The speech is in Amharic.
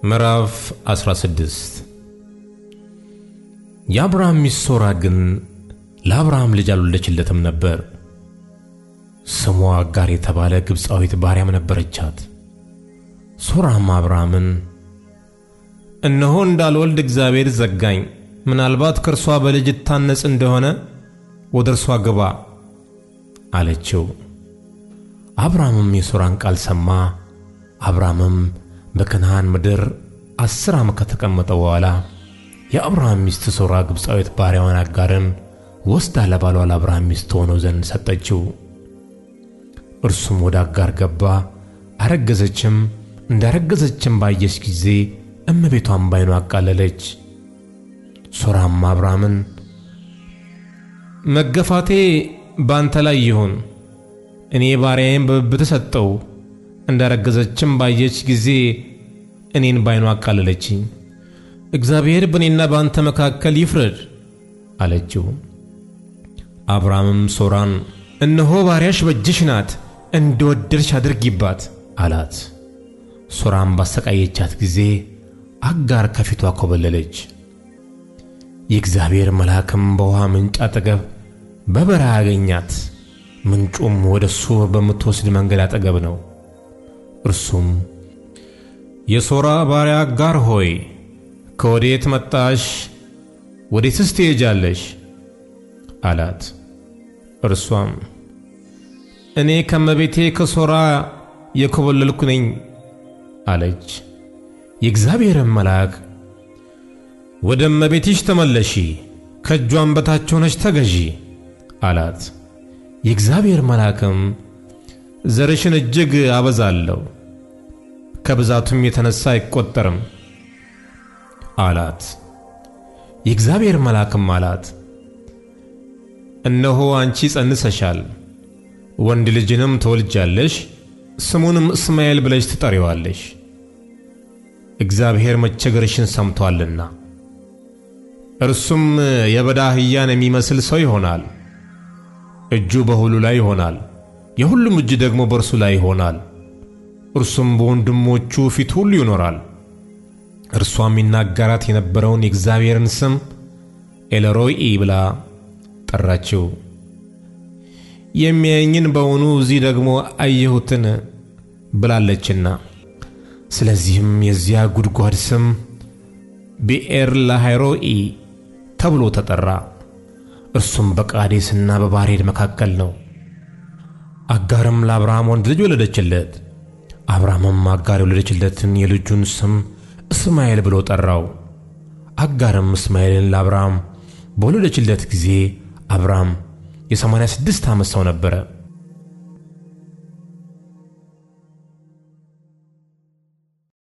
ምዕራፍ 16 የአብርሃም ሚስት ሶራ ግን ለአብርሃም ልጅ አልወለደችለትም ነበር። ስሟ አጋር የተባለ ግብፃዊት ባሪያም ነበረቻት። ሶራም አብርሃምን እነሆ እንዳልወልድ እግዚአብሔር ዘጋኝ፣ ምናልባት ከእርሷ በልጅ እታነጽ እንደሆነ ወደ እርሷ ግባ አለችው። አብርሃምም የሶራን ቃል ሰማ። አብርሃምም በከነዓን ምድር 10 ዓመት ከተቀመጠ በኋላ የአብርሃም ሚስት ሶራ ግብፃዊት ባሪያዋን አጋርን ወስዳ ለባሏ ለአብርሃም ሚስት ሆነው ዘንድ ሰጠችው። እርሱም ወደ አጋር ገባ፣ አረገዘችም። እንዳረገዘችም ባየች ጊዜ እመቤቷን ባይኗ አቃለለች። ሶራም አብርሃምን መገፋቴ ባንተ ላይ ይሁን፣ እኔ ባሪያዬን በብብትህ ሰጠው። እንዳረገዘችም ባየች ጊዜ እኔን ባይኗ አቃለለችኝ። እግዚአብሔር በእኔና በአንተ መካከል ይፍረድ አለችው። አብርሃምም ሶራን እነሆ ባሪያሽ በእጅሽ ናት፣ እንደወደድሽ አድርጊባት አላት። ሶራም ባሰቃየቻት ጊዜ አጋር ከፊቷ ኮበለለች። የእግዚአብሔር መልአክም በውሃ ምንጭ አጠገብ በበረሃ አገኛት። ምንጩም ወደ ሱር በምትወስድ መንገድ አጠገብ ነው። እርሱም የሶራ ባሪያ አጋር ሆይ ከወዴት መጣሽ? ወዴትስ ትሄጃለሽ? አላት። እርሷም እኔ ከመቤቴ ከሶራ የኮበለልኩ ነኝ አለች። የእግዚአብሔርም መልአክ ወደ እመቤትሽ ተመለሺ፣ ከእጇም በታች ሆነሽ ተገዢ አላት። የእግዚአብሔር መልአክም ዘርሽን እጅግ አበዛለሁ፣ ከብዛቱም የተነሳ አይቆጠርም አላት። የእግዚአብሔር መልአክም አላት እነሆ አንቺ ጸንሰሻል፣ ወንድ ልጅንም ትወልጃለሽ፣ ስሙንም እስማኤል ብለሽ ትጠሪዋለሽ። እግዚአብሔር መቸገርሽን ሰምቶአልና። እርሱም የበዳ አህያን የሚመስል ሰው ይሆናል። እጁ በሁሉ ላይ ይሆናል፣ የሁሉም እጅ ደግሞ በእርሱ ላይ ይሆናል። እርሱም በወንድሞቹ ፊት ሁሉ ይኖራል። እርሷም ይናገራት የነበረውን የእግዚአብሔርን ስም ኤልሮኢ ብላ ጠራችው። የሚያየኝን በውኑ እዚህ ደግሞ አየሁትን ብላለችና። ስለዚህም የዚያ ጉድጓድ ስም ብኤር ላሃይሮኢ ተብሎ ተጠራ። እርሱም በቃዴስና በባሬድ መካከል ነው። አጋርም ለአብርሃም ወንድ ልጅ ወለደችለት። አብርሃምም አጋር የወለደችለትን የልጁን ስም እስማኤል ብሎ ጠራው። አጋርም እስማኤልን ለአብርሃም በወለደችለት ጊዜ አብርሃም የ86 ዓመት ሰው ነበረ።